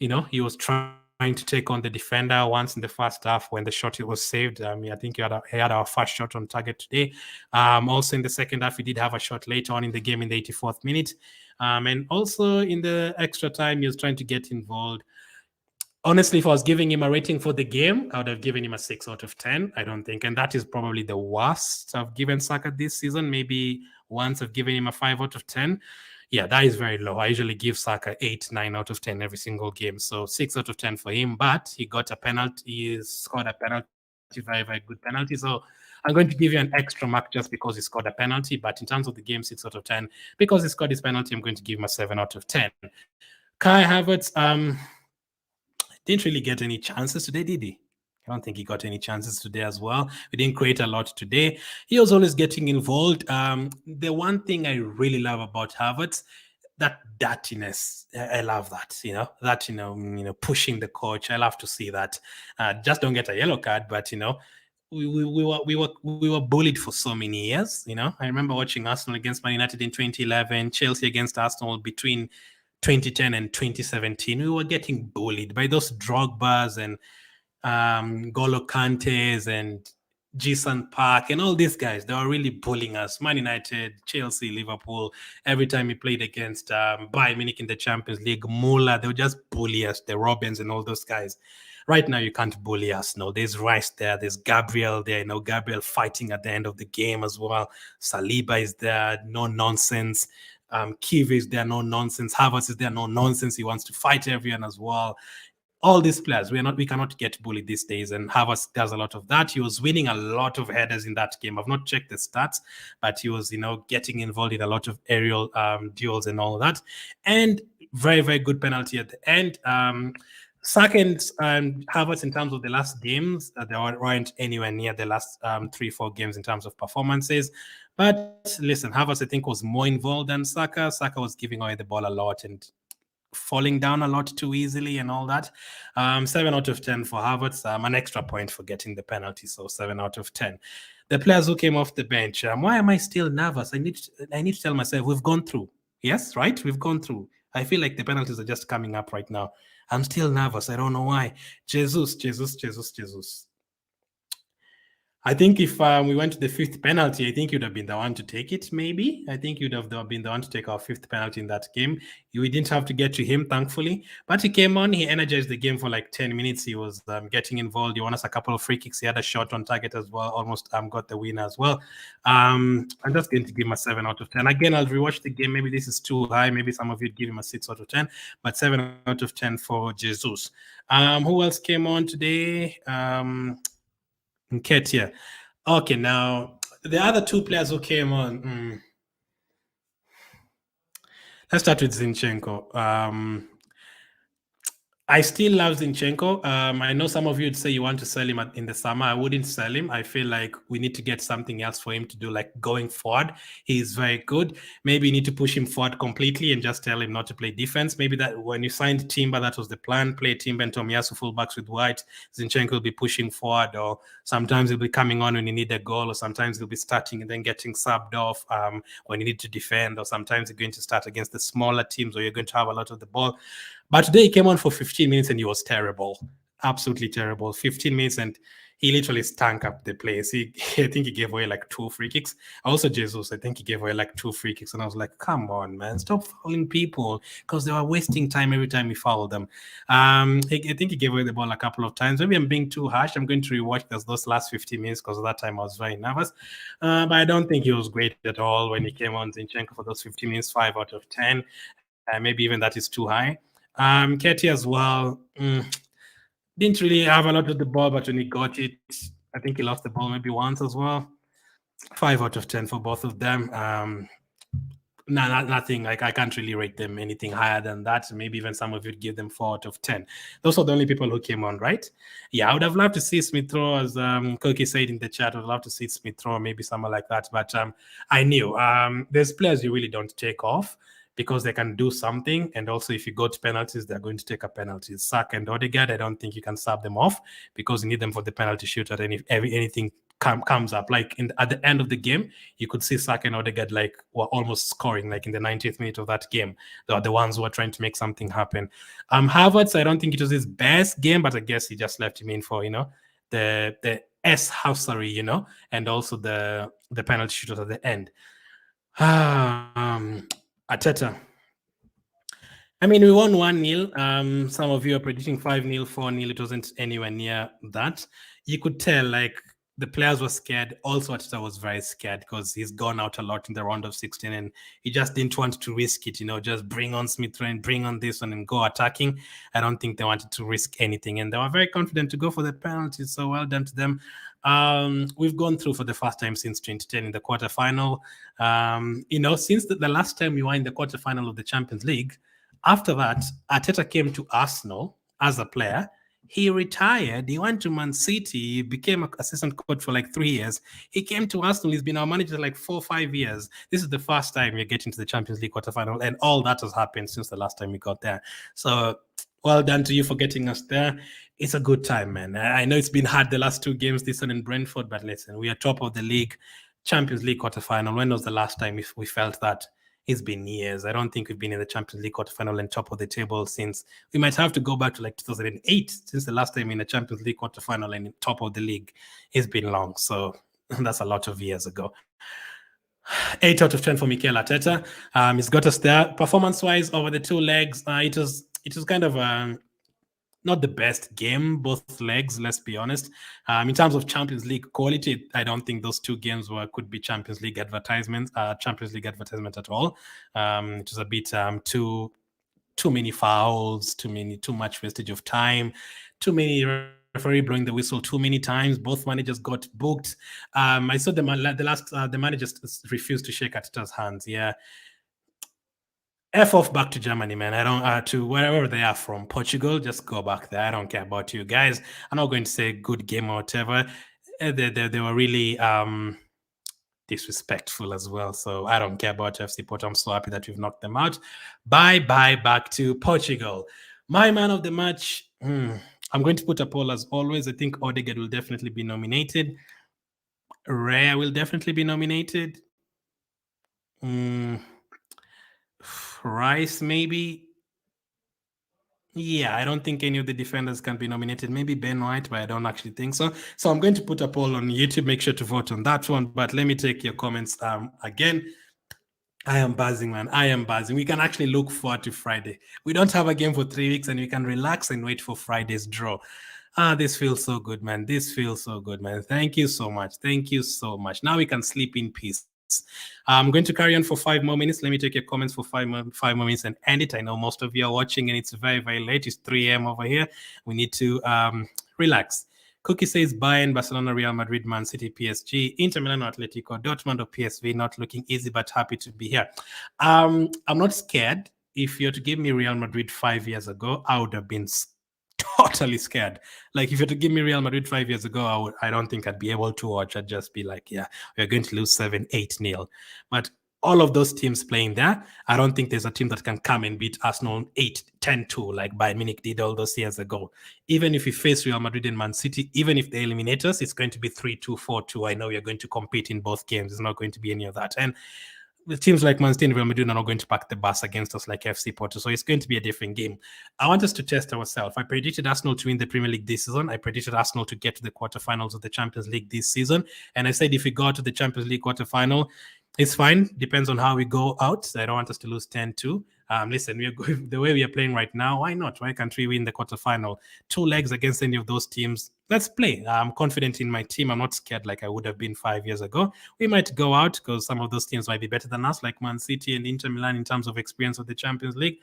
he was trying to take on the defender once in the first half when the shot was saved. I think he had our first shot on target today. Also in the second half, he did have a shot later on in the game in the 84th minute. And also in the extra time, he was trying to get involved. Honestly, if I was giving him a rating for the game, I would have given him a 6 out of 10. I don't think. And that is probably the worst I've given Saka this season. Maybe once I've given him a 5 out of 10. Yeah, that is very low. I usually give Saka 8, 9 out of 10 every single game. So 6 out of 10 for him. But he got a penalty. He scored a penalty, very, very good penalty. So I'm going to give you an extra mark just because he scored a penalty. But in terms of the game, 6 out of 10. Because he scored his penalty, I'm going to give him a 7 out of 10. Kai Havertz, didn't really get any chances today, did he? I don't think he got any chances today as well. We didn't create a lot today. He was always getting involved. The one thing I really love about Havertz, that dirtiness. I love that. Pushing the coach. I love to see that. Just don't get a yellow card, but we were bullied for so many years. I remember watching Arsenal against Man United in 2011, Chelsea against Arsenal between 2010 and 2017. We were getting bullied by those Drogbas and Golo Kantes and Jason Park and all these guys. They were really bullying us. Man United, Chelsea, Liverpool. Every time we played against Bayern Munich in the Champions League, Muller, they would just bully us, the Robins and all those guys. Right now, you can't bully us. No, there's Rice there. There's Gabriel there. Gabriel fighting at the end of the game as well. Saliba is there. No nonsense. Kiv is there. No nonsense. Havertz is there. No nonsense. He wants to fight everyone as well. All these players, we cannot get bullied these days, and Havertz does a lot of that. He was winning a lot of headers in that game. I've not checked the stats, but he was, getting involved in a lot of aerial duels and all that, and very, very good penalty at the end. Saka and Havertz, in terms of the last games, they weren't anywhere near the last 3-4 games in terms of performances. But listen, Havertz, I think, was more involved than Saka. Saka was giving away the ball a lot and falling down a lot too easily and all that. 7 out of 10 for Havertz. An extra point for getting the penalty, so 7 out of 10. The players who came off the bench, why am I still nervous? I need to tell myself we've gone through. Yes, right? We've gone through. I feel like the penalties are just coming up right now. I'm still nervous. I don't know why. Jesus. I think if we went to the fifth penalty, I think you'd have been the one to take it, maybe. I think you'd have been the one to take our fifth penalty in that game. We didn't have to get to him, thankfully. But he came on, he energized the game for like 10 minutes. He was getting involved. He won us a couple of free kicks. He had a shot on target as well, almost got the winner as well. I'm just going to give him a 7 out of 10. Again, I'll rewatch the game. Maybe this is too high. Maybe some of you'd give him a 6 out of 10, but 7 out of 10 for Jesus. Who else came on today? Nketiah. Okay, now the other two players who came on. Let's start with Zinchenko. I still love Zinchenko. I know some of you would say you want to sell him in the summer. I wouldn't sell him. I feel like we need to get something else for him to do, like going forward. He's very good. Maybe you need to push him forward completely and just tell him not to play defense. Maybe that when you signed Timber, that was the plan. Play Timber and Tomiyasu fullbacks with White. Zinchenko will be pushing forward, or sometimes he'll be coming on when you need a goal, or sometimes he'll be starting and then getting subbed off when you need to defend, or sometimes you're going to start against the smaller teams where you're going to have a lot of the ball. But today he came on for 15 minutes and he was terrible. Absolutely terrible. 15 minutes and he literally stank up the place. I think he gave away like 2 free kicks. Also, Jesus, I think he gave away like 2 free kicks. And I was like, come on, man, stop fouling people, because they were wasting time every time we fouled them. I think he gave away the ball a couple of times. Maybe I'm being too harsh. I'm going to rewatch those last 15 minutes because at that time I was very nervous. But I don't think he was great at all when he came on. Zinchenko for those 15 minutes, 5 out of 10. Maybe even that is too high. Nketiah as well. Didn't really have a lot of the ball, but when he got it, I think he lost the ball maybe once as well. 5 out of 10 for both of them. No, nothing. Like I can't really rate them anything higher than that. Maybe even some of you'd give them 4 out of 10. Those are the only people who came on, right? Yeah, I would have loved to see Smith Rowe, as Koki said in the chat. I'd love to see Smith Rowe, maybe someone like that. But I knew there's players you really don't take off because they can do something. And also, if you go to penalties, they're going to take a penalty. Saka and Odegaard, I don't think you can sub them off because you need them for the penalty shootout. And if anything comes up, like at the end of the game, you could see Saka and Odegaard like were almost scoring, like in the 90th minute of that game. They were the ones who were trying to make something happen. Havertz, I don't think it was his best game, but I guess he just left him in for the housery, and also the penalty shootout at the end. Arteta. I mean, we won 1-0. Some of you are predicting 5-0, 4-0. It wasn't anywhere near that. You could tell, like, the players were scared. Also, Arteta was very scared because he's gone out a lot in the round of 16 and he just didn't want to risk it, just bring on Smith Rowe and bring on this one and go attacking. I don't think they wanted to risk anything. And they were very confident to go for the penalty. So well done to them. We've gone through for the first time since 2010 in the quarterfinal. Since the last time we were in the quarterfinal of the Champions League, after that, Arteta came to Arsenal as a player. He retired. He went to Man City. He became an assistant coach for like 3 years. He came to Arsenal. He's been our manager like 4 or 5 years. This is the first time you're getting to the Champions League quarterfinal, and all that has happened since the last time we got there. So well done to you for getting us there. It's a good time, man. I know it's been hard the last 2 games, this one in Brentford, but listen, we are top of the league, Champions League quarterfinal. When was the last time we felt that? It's been years. I don't think we've been in the Champions League quarterfinal and top of the table since. We might have to go back to like 2008 since the last time in the Champions League quarterfinal and top of the league. It's been long. So that's a lot of years ago. 8 out of 10 for Mikel Arteta. He's got us there. Performance-wise, over the 2 legs, it was kind of not the best game, both legs, let's be honest. In terms of Champions League quality, I don't think those 2 games could be Champions League advertisement at all. It was a bit too many fouls, too much wastage of time, too many referee blowing the whistle too many times. Both managers got booked. I saw the managers refused to shake Arteta's hands. Yeah. F off back to Germany, man. I don't to wherever they are from. Portugal, just go back there. I don't care about you guys. I'm not going to say good game or whatever. They were really disrespectful as well. So I don't care about FC Porto. I'm so happy that we've knocked them out. Bye back to Portugal. My man of the match. I'm going to put a poll as always. I think Odegaard will definitely be nominated. Raya will definitely be nominated. Rice, maybe. Yeah, I don't think any of the defenders can be nominated. Maybe Ben White, but I don't actually think so. So I'm going to put a poll on YouTube. Make sure to vote on that one. But let me take your comments again. I am buzzing, man. I am buzzing. We can actually look forward to Friday. We don't have a game for 3 weeks, and we can relax and wait for Friday's draw. This feels so good, man. This feels so good, man. Thank you so much. Thank you so much. Now we can sleep in peace. I'm going to carry on for 5 more minutes. Let me take your comments for 5 more minutes and end it. I know most of you are watching and it's very, very late. It's 3 a.m. over here. We need to relax. Cookie says Bayern, Barcelona, Real Madrid, Man City, PSG, Inter Milan, Atletico, Dortmund or PSV. Not looking easy, but happy to be here. I'm not scared. If you're to give me Real Madrid 5 years ago, I would have been totally scared. Like if you were to give me Real Madrid 5 years ago, I don't think I'd be able to watch. I'd just be like, yeah, we're going to lose 7-8-0. But all of those teams playing there, I don't think there's a team that can come and beat Arsenal 8-10-2 like Bayern Munich did all those years ago. Even if we face Real Madrid and Man City, even if they eliminate us, it's going to be 3-2, 4-2. I know we're going to compete in both games. It's not going to be any of that. And with teams like Man City and Real Madrid are not going to pack the bus against us like FC Porto. So it's going to be a different game. I want us to test ourselves. I predicted Arsenal to win the Premier League this season. I predicted Arsenal to get to the quarterfinals of the Champions League this season. And I said if we go to the Champions League quarterfinal, it's fine. Depends on how we go out. I don't want us to lose 10-2. Listen, we are going, the way we are playing right now, why not? Why can't we win the quarterfinal? 2 legs against any of those teams. Let's play. I'm confident in my team. I'm not scared like I would have been 5 years ago. We might go out because some of those teams might be better than us, like Man City and Inter Milan in terms of experience of the Champions League.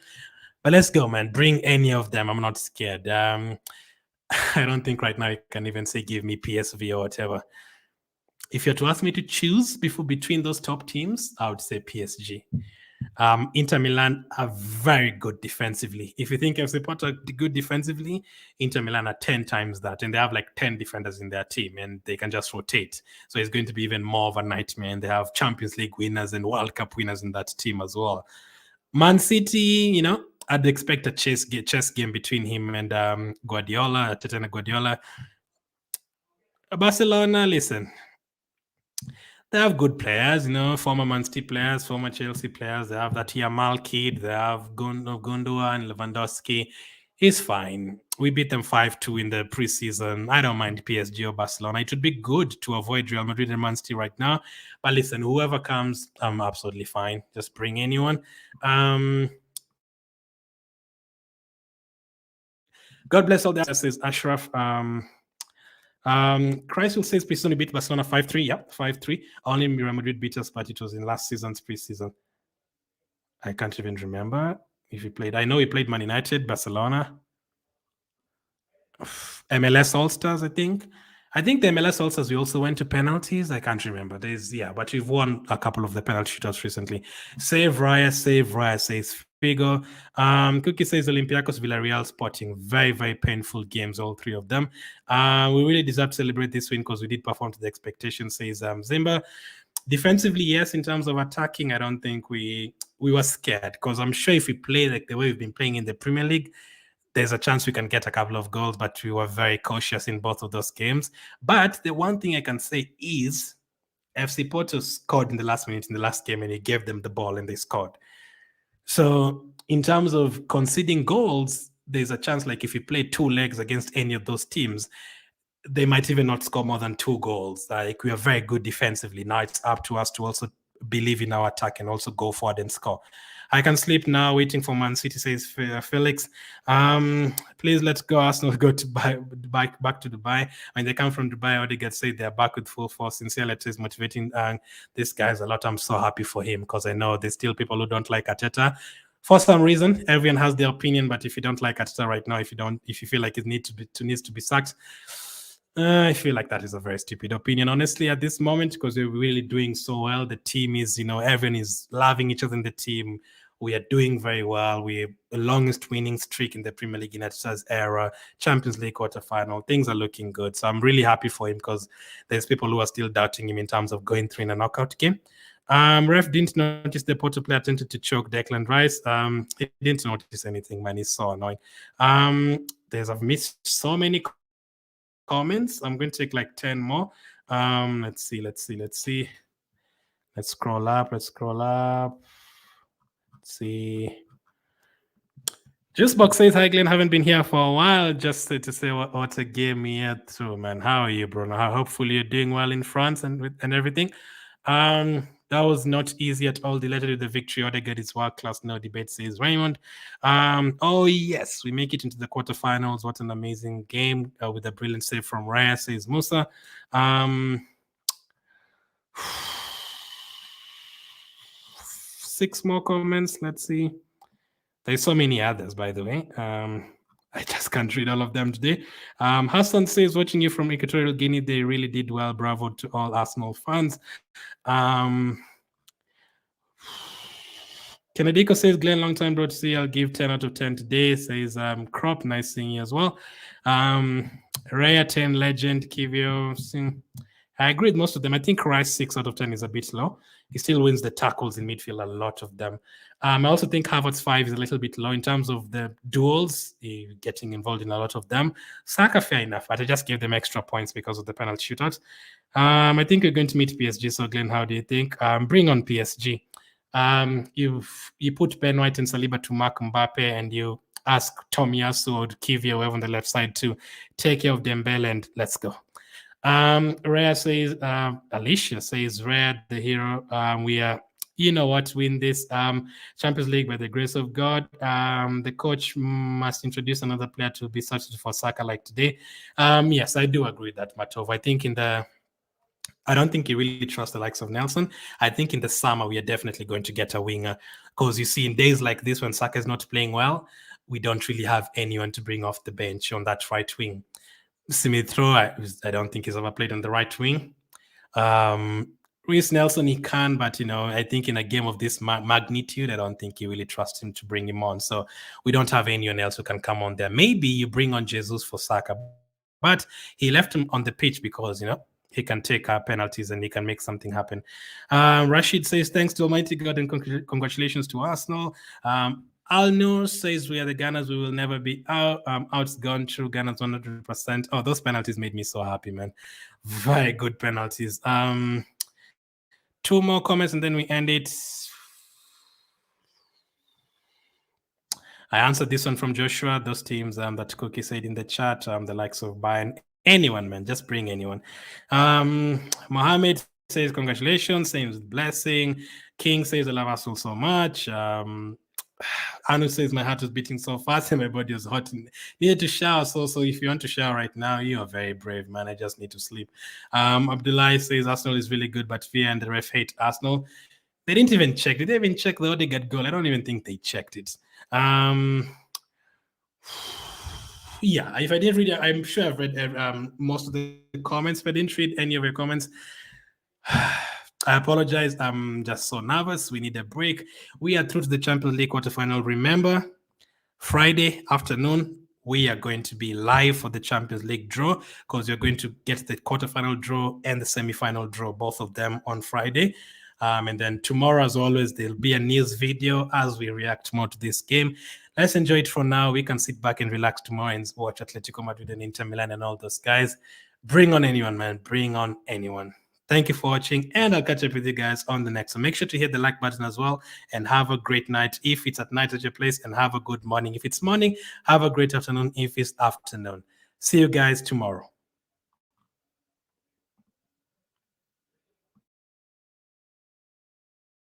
But let's go, man. Bring any of them. I'm not scared. I don't think right now you can even say give me PSV or whatever. If you're to ask me to choose between those top teams, I would say PSG. Inter Milan are very good defensively. If you think FC Porto are good defensively, Inter Milan are 10 times that, and they have like 10 defenders in their team, and they can just rotate. So it's going to be even more of a nightmare, and they have Champions League winners and World Cup winners in that team as well. Man City, I'd expect a chess game between him and Guardiola, Arteta and Guardiola. Barcelona, listen, they have good players, former Man City players, former Chelsea players. They have that Yamal kid. They have Gundogan and Lewandowski. He's fine. We beat them 5-2 in the preseason. I don't mind PSG or Barcelona. It would be good to avoid Real Madrid and Man City right now. But listen, whoever comes, I'm absolutely fine. Just bring anyone. God bless all the says Ashraf. Christ will say Pisoni beat Barcelona 5-3. Yep, 5-3. Only Real Madrid beat us, but it was in last season's preseason. I can't even remember if he played. I know he played Man United, Barcelona, MLS All-Stars, I think. I think the MLS All-Stars, we also went to penalties. I can't remember. But we've won a couple of the penalty shootouts recently. Save Raya, says Figo. Cookie says Olympiacos, Villarreal, Sporting. Very, very painful games, all three of them. We really deserve to celebrate this win because we did perform to the expectations, says Zimba. Defensively, yes. In terms of attacking, I don't think we were scared because I'm sure if we play like the way we've been playing in the Premier League, there's a chance we can get a couple of goals, but we were very cautious in both of those games. But the one thing I can say is FC Porto scored in the last minute in the last game, and he gave them the ball and they scored. So in terms of conceding goals, there's a chance like if you play two legs against any of those teams, they might even not score more than 2 goals. Like we are very good defensively. Now it's up to us to also believe in our attack and also go forward and score. I can sleep now, waiting for Man City, says Felix. Please let's go. Arsenal go to back to Dubai. When they come from Dubai, Odegaard said they're back with full force. Sincere letter is motivating this guy's a lot. I'm so happy for him because I know there's still people who don't like Arteta. For some reason, everyone has their opinion, but if you don't like Arteta right now, if you feel like it needs to be sacked, I feel like that is a very stupid opinion, honestly, at this moment, because we're really doing so well. The team is, everyone is loving each other in the team. We are doing very well. We're the longest winning streak in the Premier League in Arteta's era, Champions League quarterfinal. Things are looking good. So I'm really happy for him because there's people who are still doubting him in terms of going through in a knockout game. Ref didn't notice the Porto player attempted to choke Declan Rice. He didn't notice anything, man. He's so annoying. I've missed so many comments. I'm going to take like 10 more. Let's see. Let's scroll up. Let's see. Juicebox says, hi, Glenn. Haven't been here for a while. Just to say what a game we had through, man. How are you, Bruno? Hopefully you're doing well in France and everything. That was not easy at all. Delighted with the victory. Odegaard is world class, no debate, says Raymond. Oh yes, we make it into the quarterfinals. What an amazing game with a brilliant save from Raya, says Musa. 6 more comments. Let's see. There's so many others, by the way. I just can't read all of them today. Hassan says, watching you from Equatorial Guinea, they really did well. Bravo to all Arsenal fans. Kenedico says, Glenn, long time bro to see. I'll give 10 out of 10 today. Says Crop, nice seeing you as well. Raya 10, Legend, Kivio. I agree with most of them. I think Rice 6 out of 10 is a bit low. He still wins the tackles in midfield, a lot of them. I also think Havertz 5 is a little bit low in terms of the duels, getting involved in a lot of them. Saka, fair enough, but I just gave them extra points because of the penalty shootout. I think we're going to meet PSG. So, Glenn, how do you think? Bring on PSG. You put Ben White and Saliba to mark Mbappe, and you ask Tomiyasu or Kivio over on the left side to take care of Dembele, and let's go. Rhea says, Alicia says, Rhea, the hero. We are, win this Champions League by the grace of God. The coach must introduce another player to be substitute for Saka like today. Yes, I do agree with that, Matov. I don't think you really trust the likes of Nelson. I think in the summer, we are definitely going to get a winger because you see, in days like this when Saka is not playing well, we don't really have anyone to bring off the bench on that right wing. Smith Rowe, I don't think he's ever played on the right wing. Reece Nelson, he can, but I think in a game of this magnitude, I don't think you really trust him to bring him on. So we don't have anyone else who can come on there. Maybe you bring on Jesus for Saka, but he left him on the pitch because he can take penalties and he can make something happen. Rashid says, thanks to Almighty God and congratulations to Arsenal. Al-Nur says, we are the Gunners. We will never be outgone through Gunners 100%. Oh, those penalties made me so happy, man. Very good penalties. 2 more comments and then we end it. I answered this one from Joshua. Those teams that Cookie said in the chat, the likes of Bayern, anyone, man, just bring anyone. Mohammed says, congratulations, same blessing. King says, I love Arsenal so much. Anu says, my heart was beating so fast and my body was hot. Needed to shower. So if you want to shower right now, you are very brave, man. I just need to sleep. Abdullah says, Arsenal is really good, but Via and the ref hate Arsenal. They didn't even check. Did they even check the Odegaard goal? I don't even think they checked it. Yeah, if I didn't read it, I'm sure I've read most of the comments. If I didn't read any of your comments, I apologize. I'm just so nervous. We need a break. We are through to the Champions League quarterfinal. Remember, Friday afternoon, we are going to be live for the Champions League draw because you're going to get the quarterfinal draw and the semi-final draw, both of them on Friday. And then tomorrow, as always, there'll be a news video as we react more to this game. Let's enjoy it for now. We can sit back and relax tomorrow and watch Atletico Madrid and Inter Milan and all those guys. Bring on anyone, man. Bring on anyone. Thank you for watching, and I'll catch up with you guys on the next. So make sure to hit the like button as well, and have a great night if it's at night at your place, and have a good morning. If it's morning, have a great afternoon if it's afternoon. See you guys tomorrow.